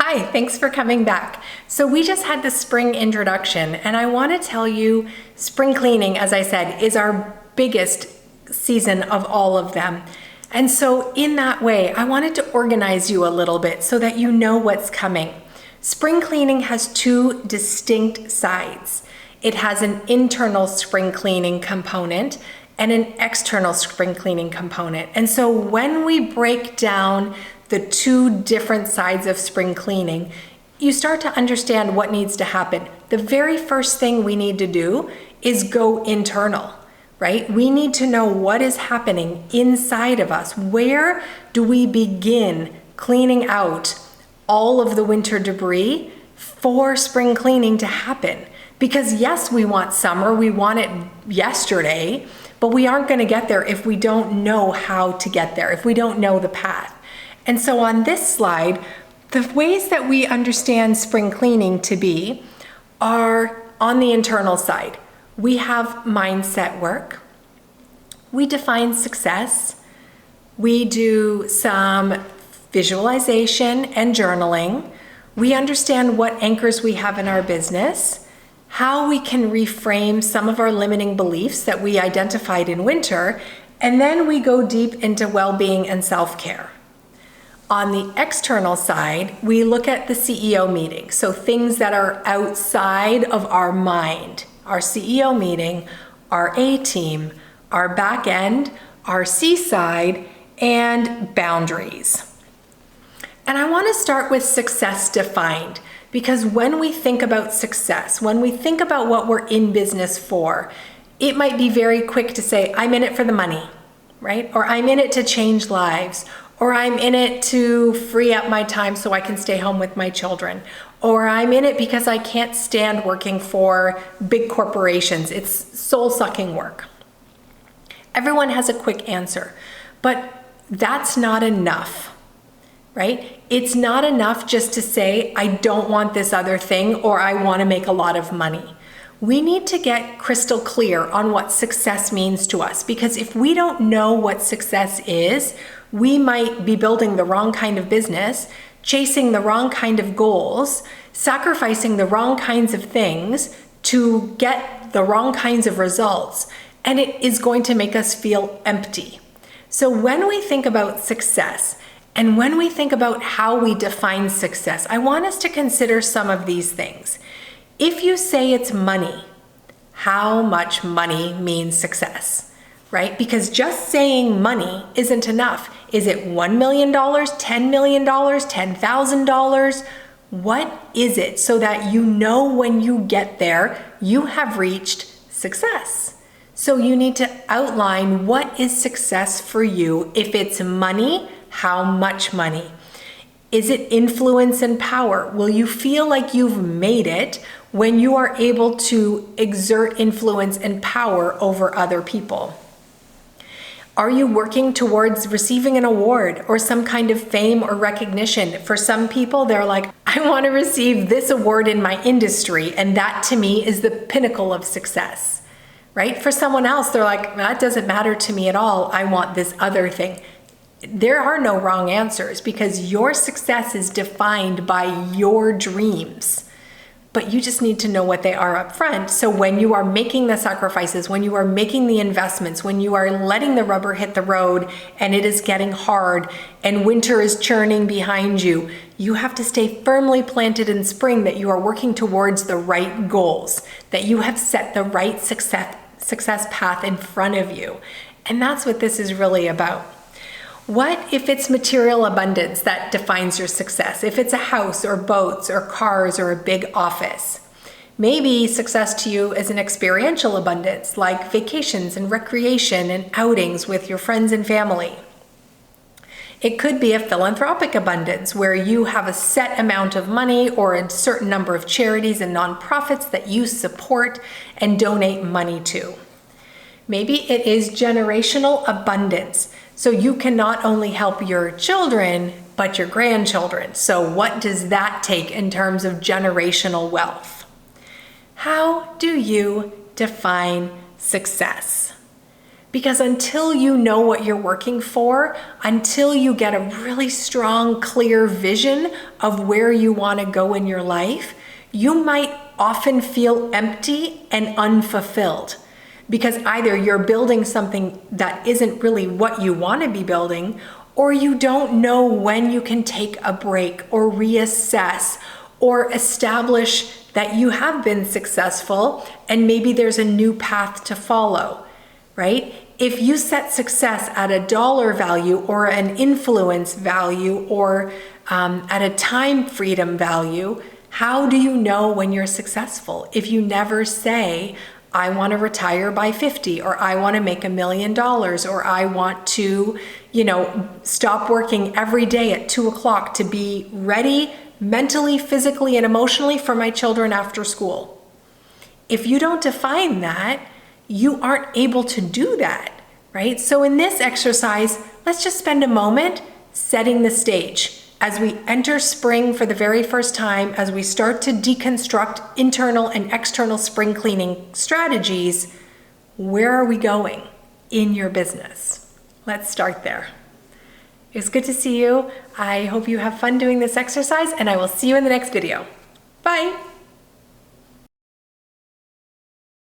Hi, thanks for coming back. So we just had the spring introduction, and I want to tell you spring cleaning, as I said, is our biggest season of all of them. And so in that way, I wanted to organize you a little bit so that you know what's coming. Spring cleaning has two distinct sides. It has an internal spring cleaning component and an external spring cleaning component. And so when we break down the two different sides of spring cleaning, you start to understand what needs to happen. The very first thing we need to do is go internal, right? We need to know what is happening inside of us. Where do we begin cleaning out all of the winter debris for spring cleaning to happen? Because yes, we want summer, we want it yesterday, but we aren't going to get there if we don't know how to get there, if we don't know the path. And so on this slide, the ways that we understand spring cleaning to be are on the internal side. We have mindset work. We define success. We do some visualization and journaling. We understand what anchors we have in our business, how we can reframe some of our limiting beliefs that we identified in winter, and then we go deep into well-being and self-care. On the external side, we look at the CEO meeting, so things that are outside of our mind. Our CEO meeting, our A team, our back end, our C side, and boundaries. And I want to start with success defined, because when we think about success, when we think about what we're in business for, it might be very quick to say, I'm in it for the money, right? Or I'm in it to change lives. Or I'm in it to free up my time so I can stay home with my children. Or I'm in it because I can't stand working for big corporations. It's soul-sucking work. Everyone has a quick answer, but that's not enough, right? It's not enough just to say, I don't want this other thing, or I want to make a lot of money. We need to get crystal clear on what success means to us, because if we don't know what success is, we might be building the wrong kind of business, chasing the wrong kind of goals, sacrificing the wrong kinds of things to get the wrong kinds of results, and it is going to make us feel empty. So when we think about success, and when we think about how we define success, I want us to consider some of these things. If you say it's money, how much money means success, right? Because just saying money isn't enough. Is it $1 million, $10 million, $10,000? What is it so that you know when you get there, you have reached success? So you need to outline what is success for you. If it's money, how much money? Is it influence and power? Will you feel like you've made it when you are able to exert influence and power over other people? Are you working towards receiving an award or some kind of fame or recognition? For some people, they're like, I want to receive this award in my industry, and that to me is the pinnacle of success, right? For someone else, they're like, that doesn't matter to me at all. I want this other thing. There are no wrong answers, because your success is defined by your dreams. But you just need to know what they are up front. So when you are making the sacrifices, when you are making the investments, when you are letting the rubber hit the road and it is getting hard and winter is churning behind you, you have to stay firmly planted in spring, that you are working towards the right goals, that you have set the right success path in front of you. And that's what this is really about. What if it's material abundance that defines your success? If it's a house or boats or cars or a big office? Maybe success to you is an experiential abundance, like vacations and recreation and outings with your friends and family. It could be a philanthropic abundance, where you have a set amount of money or a certain number of charities and nonprofits that you support and donate money to. Maybe it is generational abundance. So you can not only help your children, but your grandchildren. So what does that take in terms of generational wealth? How do you define success? Because until you know what you're working for, until you get a really strong, clear vision of where you want to go in your life, you might often feel empty and unfulfilled. Because either you're building something that isn't really what you want to be building, or you don't know when you can take a break or reassess or establish that you have been successful and maybe there's a new path to follow, right? If you set success at a dollar value or an influence value or at a time freedom value, how do you know when you're successful? If you never say, I want to retire by 50, or I want to make $1 million, or I want to, stop working every day at 2:00 to be ready mentally, physically, and emotionally for my children after school. If you don't define that, you aren't able to do that, right? So in this exercise, let's just spend a moment setting the stage. As we enter spring for the very first time, as we start to deconstruct internal and external spring cleaning strategies, where are we going in your business? Let's start there. It was good to see you. I hope you have fun doing this exercise, and I will see you in the next video. Bye.